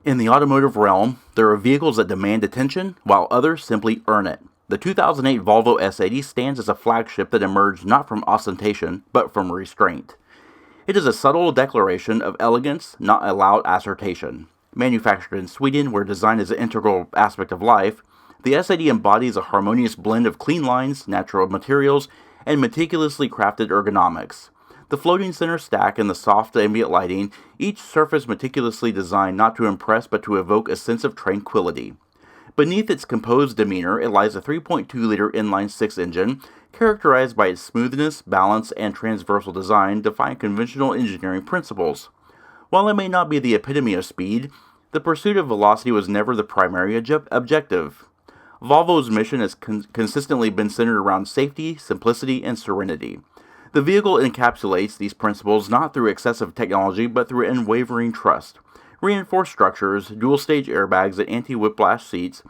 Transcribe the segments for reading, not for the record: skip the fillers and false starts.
In the automotive realm, there are vehicles that demand attention, while others simply earn it. The 2008 Volvo S80 stands as a flagship that emerged not from ostentation, but from restraint. It is a subtle declaration of elegance, not a loud assertion. Manufactured in Sweden, where design is an integral aspect of life, the S80 embodies a harmonious blend of clean lines, natural materials, and meticulously crafted ergonomics. The floating center stack and the soft ambient lighting, each surface meticulously designed not to impress but to evoke a sense of tranquility. Beneath its composed demeanor, it lies a 3.2-liter inline-six engine, characterized by its smoothness, balance, and transversal design, defying conventional engineering principles. While it may not be the epitome of speed, the pursuit of velocity was never the primary objective. Volvo's mission has consistently been centered around safety, simplicity, and serenity. The vehicle encapsulates these principles not through excessive technology, but through unwavering trust. Reinforced structures, dual-stage airbags, and anti-whiplash seats,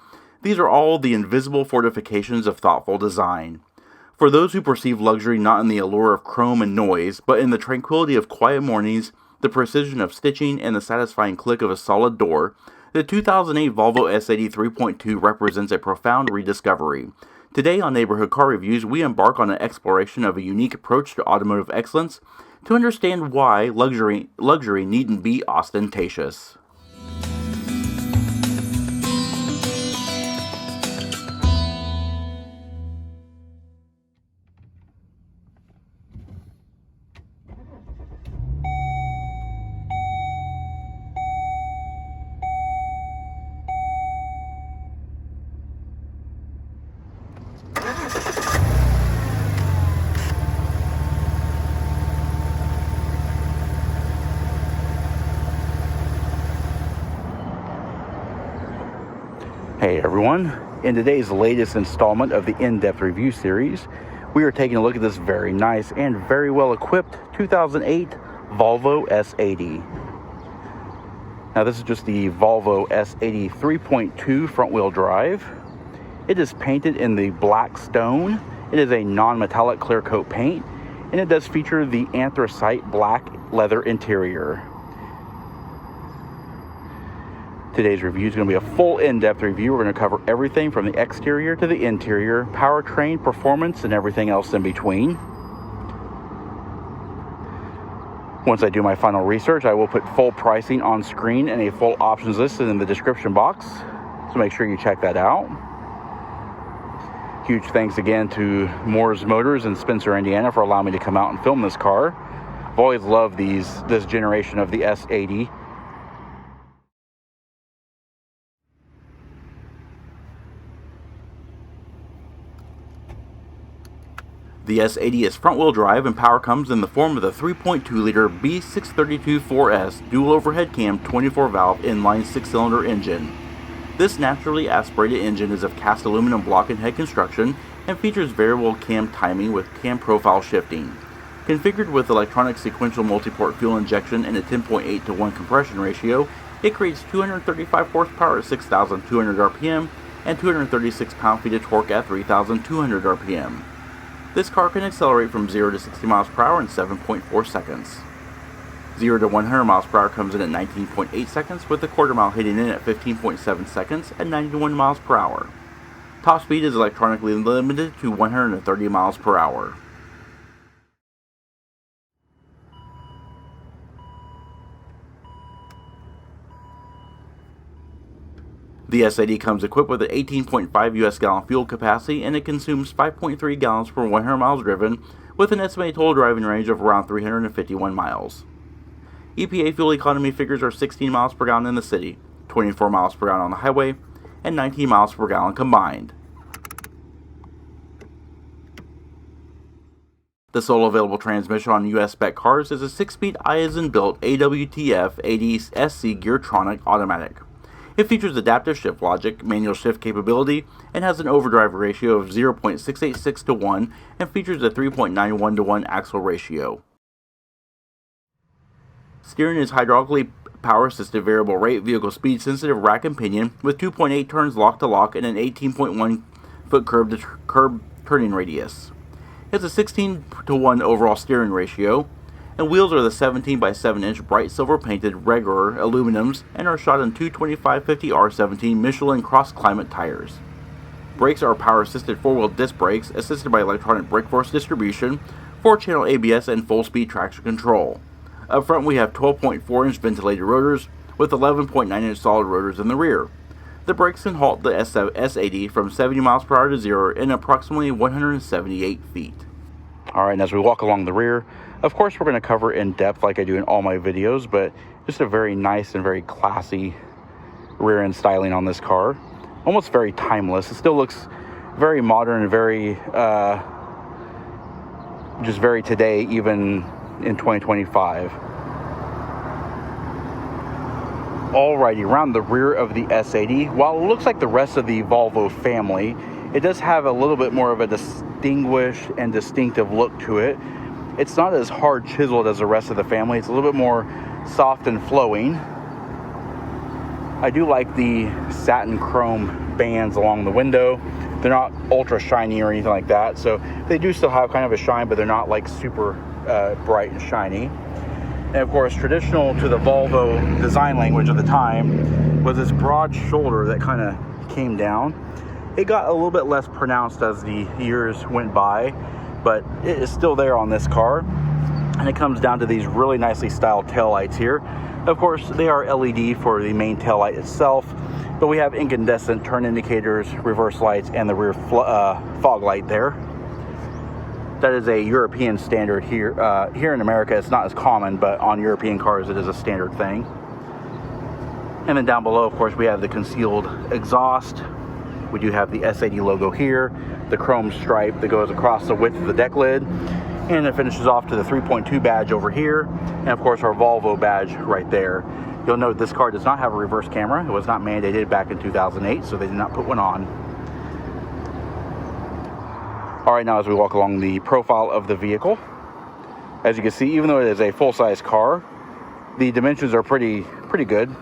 these are all the invisible fortifications of thoughtful design. For those who perceive luxury not in the allure of chrome and noise, but in the tranquility of quiet mornings, the precision of stitching, and the satisfying click of a solid door, the 2008 Volvo S80 3.2 represents a profound rediscovery. Today on Neighborhood Car Reviews, we embark on an exploration of a unique approach to automotive excellence to understand why luxury needn't be ostentatious. Hey everyone, in today's latest installment of the in-depth review series, we are taking a look at this very nice and very well equipped 2008 Volvo S80. Now this is just the Volvo S80 3.2 front wheel drive. It is painted in the black stone. It is a non-metallic clear coat paint, and it does feature the anthracite black leather interior. Today's review is going to be a full in-depth review. We're going to cover everything from the exterior to the interior, powertrain, performance, and everything else in between. Once I do my final research, I will put full pricing on screen and a full options list in the description box, so make sure you check that out. Huge thanks again to Mohr's Motors in Spencer, Indiana for allowing me to come out and film this car. I've always loved this generation of the S80. The S80's front-wheel drive and power comes in the form of the 3.2-liter B632 4S dual overhead cam 24-valve inline six-cylinder engine. This naturally aspirated engine is of cast aluminum block and head construction and features variable cam timing with cam profile shifting. Configured with electronic sequential multi-port fuel injection and a 10.8 to 1 compression ratio, it creates 235 horsepower at 6,200 RPM and 236 pound-feet of torque at 3,200 RPM. This car can accelerate from 0 to 60 miles per hour in 7.4 seconds. 0 to 100 miles per hour comes in at 19.8 seconds, with the quarter mile hitting in at 15.7 seconds at 91 miles per hour. Top speed is electronically limited to 130 miles per hour. The S80 comes equipped with an 18.5 US gallon fuel capacity, and it consumes 5.3 gallons per 100 miles driven, with an estimated total driving range of around 351 miles. EPA fuel economy figures are 16 miles per gallon in the city, 24 miles per gallon on the highway, and 19 miles per gallon combined. The sole available transmission on US spec cars is a 6-speed Aisin-built AWTF 80 SC Geartronic automatic. It features adaptive shift logic, manual shift capability, and has an overdrive ratio of 0.686 to 1 and features a 3.91 to 1 axle ratio. Steering is hydraulically power-assisted variable rate vehicle speed-sensitive rack and pinion with 2.8 turns lock-to-lock and an 18.1 foot curb turning radius. It has a 16 to 1 overall steering ratio, and wheels are the 17 by 7 inch bright silver painted regular aluminums and are shot in 225/50 R17 Michelin cross climate tires. Brakes are power assisted 4-wheel disc brakes assisted by electronic brake force distribution, 4-channel ABS, and full speed traction control. Up front we have 12.4 inch ventilated rotors with 11.9 inch solid rotors in the rear. The brakes can halt the S80 from 70 miles per hour to 0 in approximately 178 feet. Alright, and as we walk along the rear, of course we're going to cover in depth like I do in all my videos, but just a very nice and very classy rear end styling on this car. Almost very timeless. It still looks very modern and very, just very today, even in 2025. Alrighty, around the rear of the S80, while it looks like the rest of the Volvo family, it does have a little bit more of a distinguished and distinctive look to it. It's not as hard chiseled as the rest of the family. It's a little bit more soft and flowing. I do like the satin chrome bands along the window. They're not ultra shiny or anything like that, so they do still have kind of a shine, but they're not like super bright and shiny. And of course, traditional to the Volvo design language of the time was this broad shoulder that kind of came down. It got a little bit less pronounced as the years went by, but it is still there on this car. And it comes down to these really nicely styled taillights here. Of course, they are LED for the main taillight itself, but we have incandescent turn indicators, reverse lights, and the rear fog light there. That is a European standard here. Here in America, it's not as common, but on European cars, it is a standard thing. And then down below, of course, we have the concealed exhaust. We do have the S80 logo here, the chrome stripe that goes across the width of the deck lid, and it finishes off to the 3.2 badge over here, and of course our Volvo badge right there. You'll note this car does not have a reverse camera. It was not mandated back in 2008, so they did not put one on. Alright, now as we walk along the profile of the vehicle, as you can see, even though it is a full-size car, the dimensions are pretty good.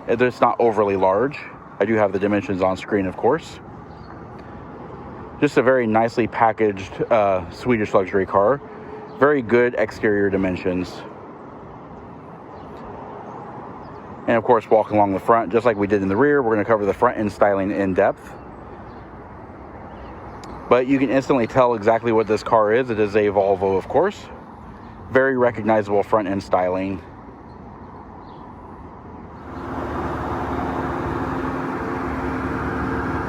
It's not overly large. I do have the dimensions on screen, of course. Just a very nicely packaged Swedish luxury car. Very good exterior dimensions. And of course, walking along the front, just like we did in the rear, we're going to cover the front end styling in depth. But you can instantly tell exactly what this car is. It is a Volvo, of course. Very recognizable front end styling.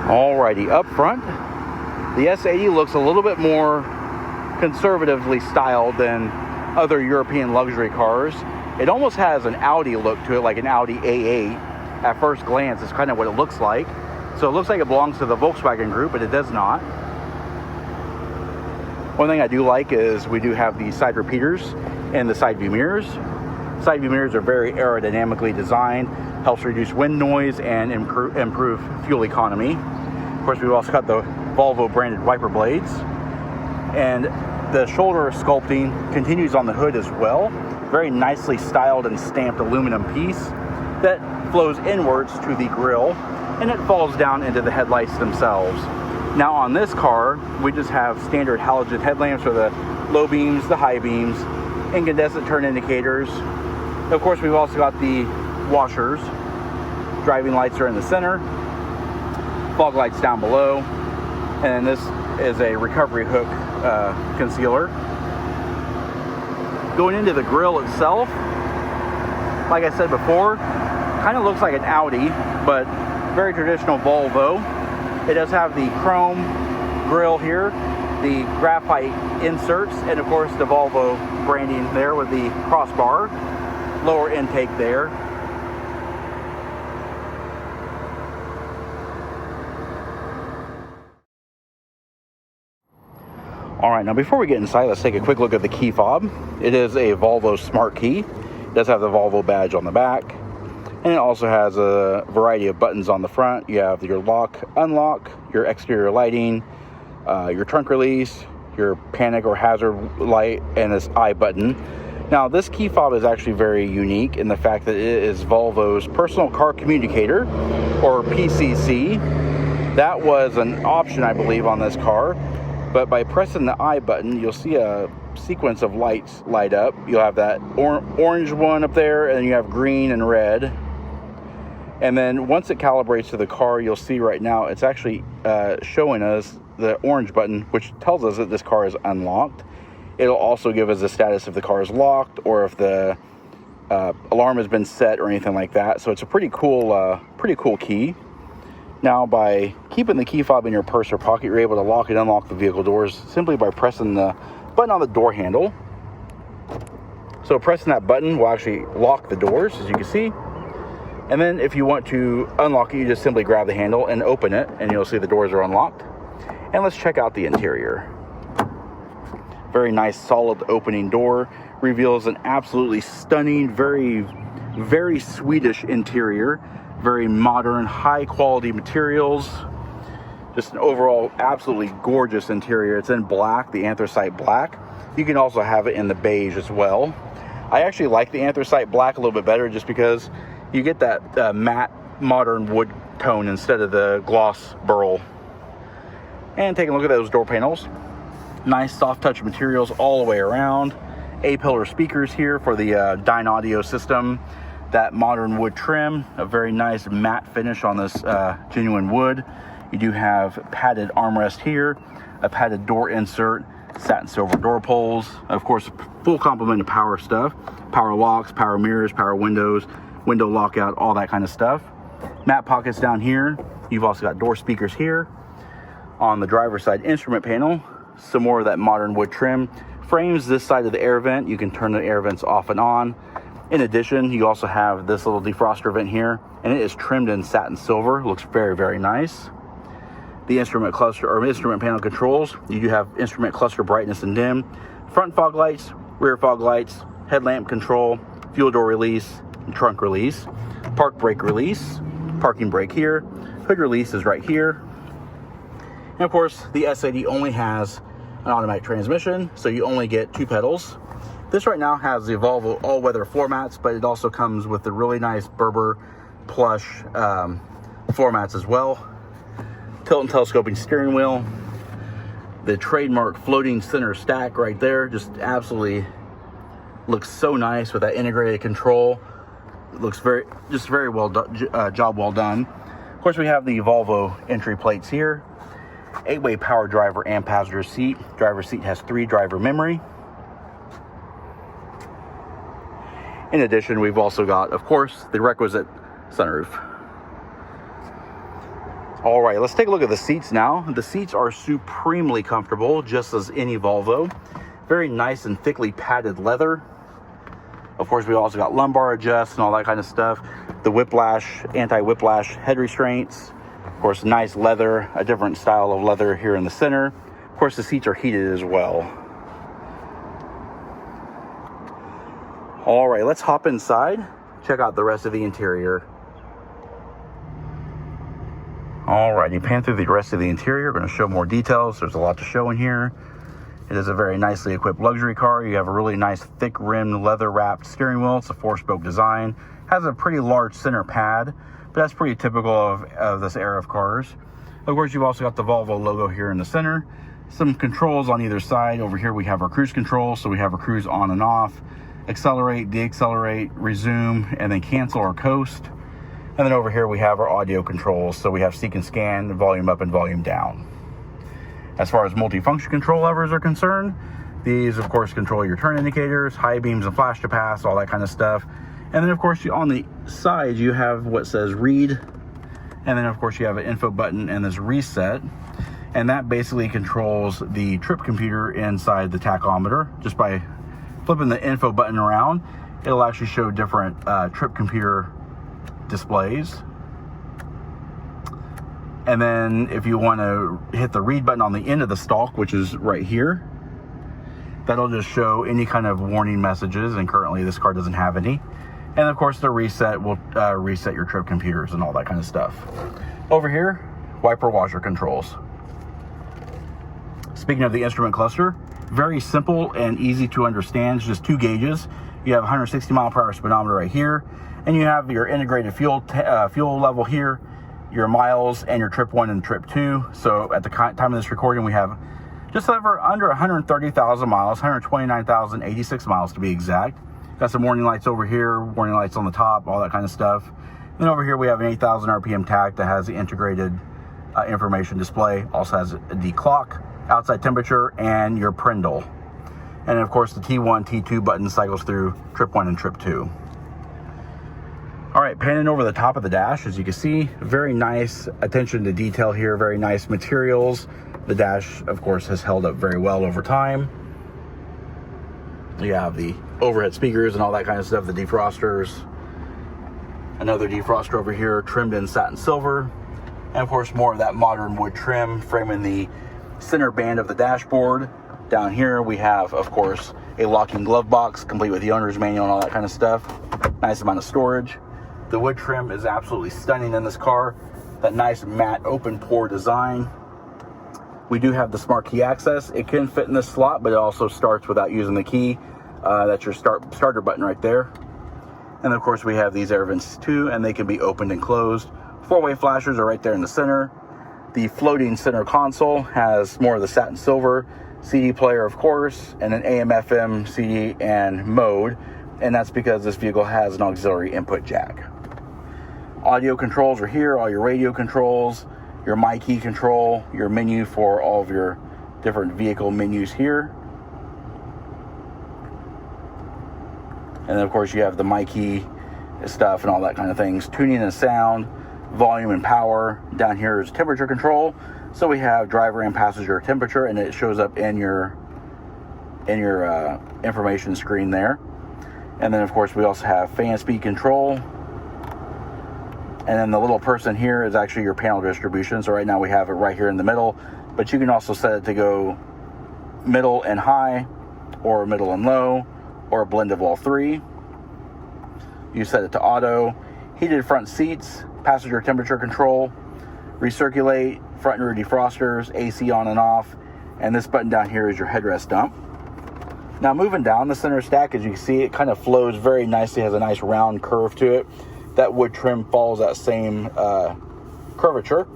Alrighty, up front, the S80 looks a little bit more conservatively styled than other European luxury cars. It almost has an Audi look to it, like an Audi A8. At first glance, it's kind of what it looks like. So it looks like it belongs to the Volkswagen group, but it does not. One thing I do like is we do have the side repeaters and the side view mirrors. Side view mirrors are very aerodynamically designed, helps reduce wind noise and improve fuel economy. Of course, we've also got the Volvo branded wiper blades, and the shoulder sculpting continues on the hood as well. Very nicely styled and stamped aluminum piece that flows inwards to the grille, and it falls down into the headlights themselves. Now on this car, we just have standard halogen headlamps for the low beams, the high beams, incandescent turn indicators. Of course, we've also got the washers. Driving lights are in the center, fog lights down below, and this is a recovery hook concealer. Going into the grille itself, like I said before, kind of looks like an Audi, but very traditional Volvo. It does have the chrome grille here, the graphite inserts, and of course the Volvo branding there with the crossbar, lower intake there. Alright, now before we get inside, let's take a quick look at the key fob. It is a Volvo Smart Key. It does have the Volvo badge on the back. And it also has a variety of buttons on the front. You have your lock, unlock, your exterior lighting, your trunk release, your panic or hazard light, and this I button. Now, this key fob is actually very unique in the fact that it is Volvo's personal car communicator, or PCC. That was an option, I believe, on this car. But by pressing the I button, you'll see a sequence of lights light up. You'll have that orange one up there, and then you have green and red. And then once it calibrates to the car, you'll see right now it's actually showing us the orange button, which tells us that this car is unlocked. It'll also give us a status if the car is locked or if the alarm has been set or anything like that. So it's a pretty cool key. Now, by keeping the key fob in your purse or pocket, you're able to lock and unlock the vehicle doors simply by pressing the button on the door handle. So pressing that button will actually lock the doors, as you can see. And then if you want to unlock it, you just simply grab the handle and open it, and you'll see the doors are unlocked. And let's check out the interior. Very nice, solid opening door. Reveals an absolutely stunning, very, very Swedish interior. Very modern, high quality materials. Just an overall absolutely gorgeous interior. It's in black, the anthracite black. You can also have it in the beige as well. I actually like the anthracite black a little bit better just because you get that matte modern wood tone instead of the gloss burl. And take a look at those door panels. Nice soft touch materials all the way around. A-pillar speakers here for the Dyn audio system. That modern wood trim, a very nice matte finish on this genuine wood. You do have padded armrest here, a padded door insert, satin silver door pulls, of course full complement of power stuff, power locks, power mirrors, power windows, window lockout, all that kind of stuff. Matte pockets down here. You've also got door speakers here. On the driver's side instrument panel, some more of that modern wood trim. Frames this side of the air vent. You can turn the air vents off and on. In addition, you also have this little defroster vent here, and it is trimmed in satin silver. Looks very, very nice. The instrument cluster or instrument panel controls, you do have instrument cluster brightness and dim, front fog lights, rear fog lights, headlamp control, fuel door release, and trunk release, park brake release, parking brake here, hood release is right here. And of course, the S80 only has an automatic transmission, so you only get 2 pedals. This right now has the Volvo all-weather floor mats, but it also comes with the really nice Berber plush floor mats as well. Tilt and telescoping steering wheel. The trademark floating center stack right there just absolutely looks so nice with that integrated control. It looks very well done, job well done. Of course, we have the Volvo entry plates here. 8-way power driver and passenger seat. Driver's seat has 3 driver memory. In addition, we've also got, of course, the requisite sunroof. All right, let's take a look at the seats now. The seats are supremely comfortable, just as any Volvo. Very nice and thickly padded leather. Of course, we also got lumbar adjust and all that kind of stuff. The whiplash, anti-whiplash head restraints. Of course, nice leather, a different style of leather here in the center. Of course, the seats are heated as well. All right, let's hop inside, check out the rest of the interior. All right, you pan through the rest of the interior. We're going to show more details. There's a lot to show in here. It is a very nicely equipped luxury car. You have a really nice thick rimmed leather wrapped steering wheel. It's a 4-spoke design. Has a pretty large center pad, but that's pretty typical of this era of cars. Of course, you've also got the Volvo logo here in the center. Some controls on either side. Over here we have our cruise control, so we have our cruise on and off. Accelerate, deaccelerate, resume, and then cancel or coast. And then over here we have our audio controls. So we have seek and scan, volume up and volume down. As far as multifunction control levers are concerned, these of course control your turn indicators, high beams and flash to pass, all that kind of stuff. And then of course on the side you have what says read. And then of course you have an info button and this reset. And that basically controls the trip computer inside the tachometer. Just by flipping the info button around, it'll actually show different trip computer displays. And then if you want to hit the read button on the end of the stalk, which is right here, that'll just show any kind of warning messages, and currently this car doesn't have any. And of course the reset will reset your trip computers and all that kind of stuff. Over here, wiper washer controls. Speaking of the instrument cluster, very simple and easy to understand. It's just 2 gauges. You have 160 mile per hour speedometer right here, and you have your integrated fuel level here, your miles, and your trip 1 and trip 2. So at the time of this recording, we have Just under 130,000 miles, 129,086 miles to be exact. Got some warning lights over here, warning lights on the top, all that kind of stuff. And over here we have an 8,000 RPM tach that has the integrated information display. Also has the clock, outside temperature, and your Prindle. And of course the T1, T2 button cycles through trip 1 and trip 2. All right, panning over the top of the dash, as you can see, very nice attention to detail here, very nice materials. The dash, of course, has held up very well over time. You have the overhead speakers and all that kind of stuff, the defrosters. Another defroster over here, trimmed in satin silver. And of course, more of that modern wood trim, framing the center band of the dashboard. Down here, we have, of course, a locking glove box, complete with the owner's manual and all that kind of stuff. Nice amount of storage. The wood trim is absolutely stunning in this car. That nice matte open pore design. We do have the smart key access. It can fit in this slot, but it also starts without using the key. That's your starter button right there. And of course we have these air vents too, and they can be opened and closed. 4-way flashers are right there in the center. The floating center console has more of the satin silver. CD player, of course, and an AM, FM, CD, and mode. And that's because this vehicle has an auxiliary input jack. Audio controls are here, all your radio controls, your My Key control, your menu for all of your different vehicle menus here. And then of course you have the My Key stuff and all that kind of things. Tuning and sound, volume and power. Down here is temperature control. So we have driver and passenger temperature, and it shows up in your information screen there. And then of course we also have fan speed control. And then the little person here is actually your panel distribution. So right now we have it right here in the middle, but you can also set it to go middle and high, or middle and low, or a blend of all three. You set it to auto, heated front seats, passenger temperature control, recirculate, front and rear defrosters, AC on and off, and this button down here is your headrest dump. Now moving down the center stack, as you can see, it kind of flows very nicely, has a nice round curve to it. That wood trim follows that same curvature,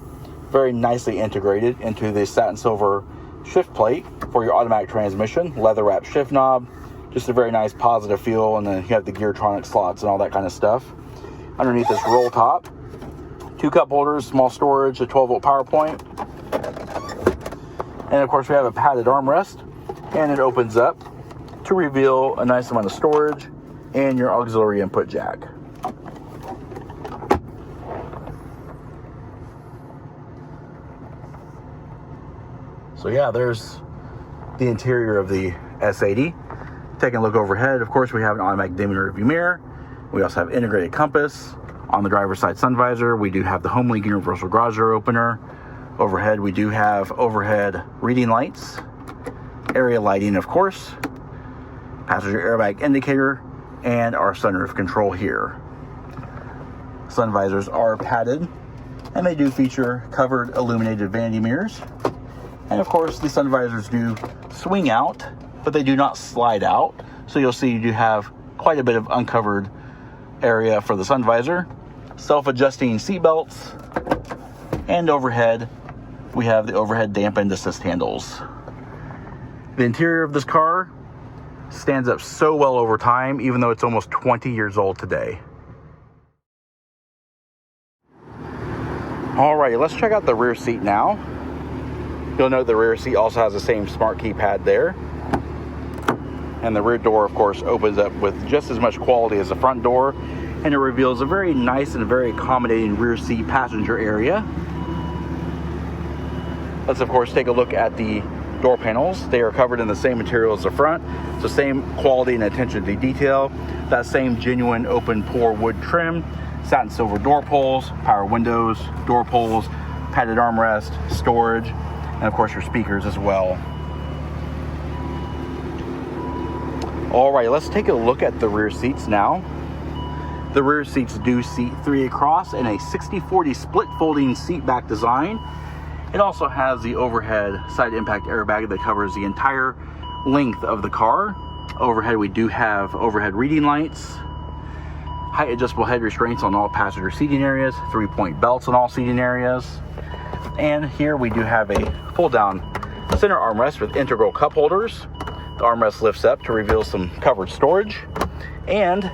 very nicely integrated into the satin silver shift plate for your automatic transmission, leather wrapped shift knob, just a very nice positive feel. And then you have the Geartronic slots and all that kind of stuff. Underneath this roll top, 2 cup holders, small storage, a 12-volt power point. And of course we have a padded armrest, and it opens up to reveal a nice amount of storage and your auxiliary input jack. So yeah, there's the interior of the S80. Taking a look overhead, of course, we have an automatic dimming rearview mirror. We also have integrated compass. On the driver's side sun visor, we do have the HomeLink universal garage door opener. Overhead, we do have overhead reading lights. Area lighting, of course. Passenger airbag indicator, and our sunroof control here. Sun visors are padded, and they do feature covered illuminated vanity mirrors. And of course, the sun visors do swing out, but they do not slide out. So you'll see you do have quite a bit of uncovered area for the sun visor. Self-adjusting seat belts. And overhead, we have the overhead dampened assist handles. The interior of this car stands up so well over time, even though it's almost 20 years old today. Alrighty, let's check out the rear seat now. You'll note the rear seat also has the same smart keypad there. And the rear door, of course, opens up with just as much quality as the front door. And it reveals a very nice and very accommodating rear seat passenger area. Let's, of course, take a look at the door panels. They are covered in the same material as the front. So same quality and attention to detail. That same genuine open pore wood trim. Satin silver door pulls, power windows, door pulls, padded armrest, storage, and of course your speakers as well. Alright, let's take a look at the rear seats now. The rear seats do seat 3 across in a 60-40 split folding seat back design. It also has the overhead side impact airbag that covers the entire length of the car. Overhead, we do have overhead reading lights, height adjustable head restraints on all passenger seating areas, 3-point belts on all seating areas. And here we do have a fold down Center armrest with integral cup holders. The armrest lifts up to reveal some covered storage. And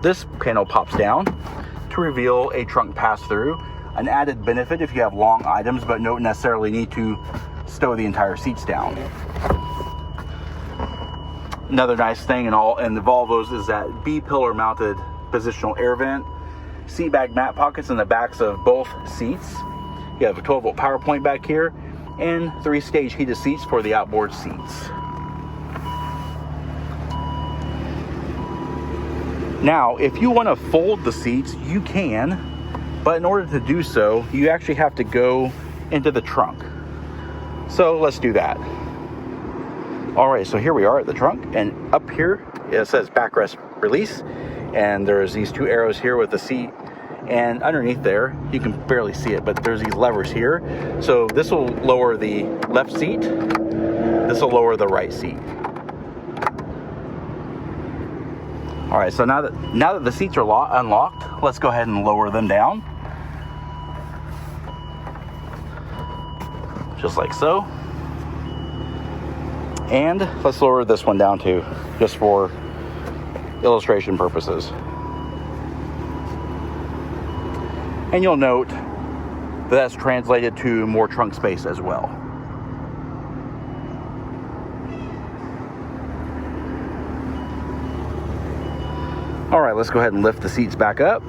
this panel pops down to reveal a trunk pass-through. An added benefit if you have long items but don't necessarily need to stow the entire seats down. Another nice thing in the Volvos is that B-pillar mounted positional air vent, seat bag mat pockets in the backs of both seats. You have a 12-volt power point back here and 3-stage heated seats for the outboard seats. Now, if you want to fold the seats, you can, but in order to do so, you actually have to go into the trunk. So let's do that. All right, so here we are at the trunk, and up here it says backrest release, and there's these 2 arrows here with the seat, and underneath there, you can barely see it, but there's these levers here. So this will lower the left seat, this will lower the right seat. All right, so now that the seats are unlocked, let's go ahead and lower them down. Just like so. And let's lower this one down too, just for illustration purposes. And you'll note that that's translated to more trunk space as well. All right, let's go ahead and lift the seats back up.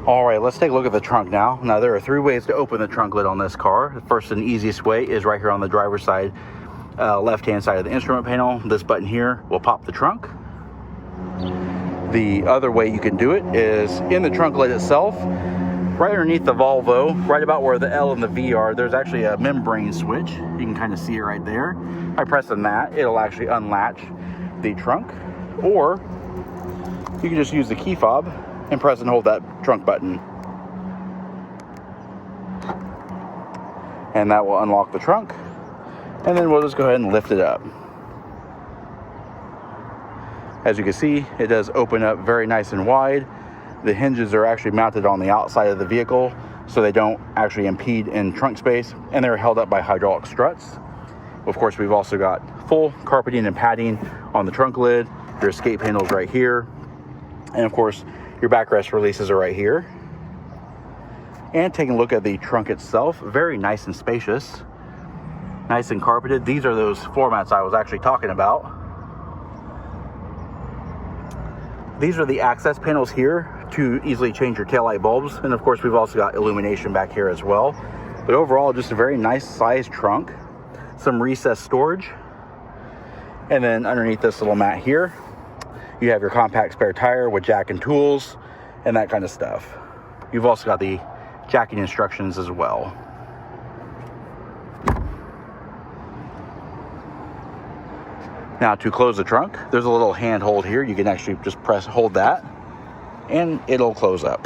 All right, let's take a look at the trunk now. Now, there are 3 ways to open the trunk lid on this car. The first and easiest way is right here on the driver's side, left-hand side of the instrument panel. This button here will pop the trunk. The other way you can do it is in the trunk lid itself. Right underneath the Volvo, right about where the L and the V are, there's actually a membrane switch. You can kind of see it right there. By pressing that, it'll actually unlatch the trunk. Or you can just use the key fob and press and hold that trunk button. And that will unlock the trunk. And then we'll just go ahead and lift it up. As you can see, it does open up very nice and wide. The hinges are actually mounted on the outside of the vehicle, so they don't actually impede in trunk space, and they're held up by hydraulic struts. Of course, we've also got full carpeting and padding on the trunk lid. Your escape handles right here. And of course, your backrest releases are right here. And taking a look at the trunk itself, very nice and spacious. Nice and carpeted. These are those floor mats I was actually talking about. These are the access panels here to easily change your taillight bulbs. And of course, we've also got illumination back here as well. But overall, just a very nice sized trunk, some recessed storage. And then underneath this little mat here, you have your compact spare tire with jack and tools and that kind of stuff. You've also got the jacking instructions as well. Now to close the trunk, there's a little handhold here. You can actually just hold that and it'll close up.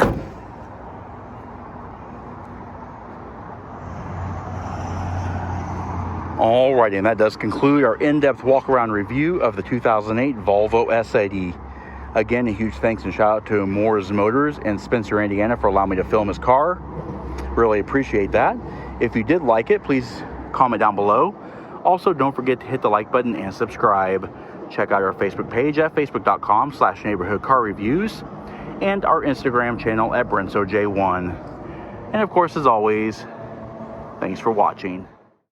Alrighty, and that does conclude our in-depth walk-around review of the 2008 Volvo S80. Again, a huge thanks and shout out to Mohr's Motors in Spencer, Indiana for allowing me to film his car. Really appreciate that. If you did like it, please comment down below. Also, don't forget to hit the like button and subscribe. Check out our Facebook page at facebook.com/neighborhoodcarreviews and our Instagram channel at BrensoJ1. And of course, as always, thanks for watching.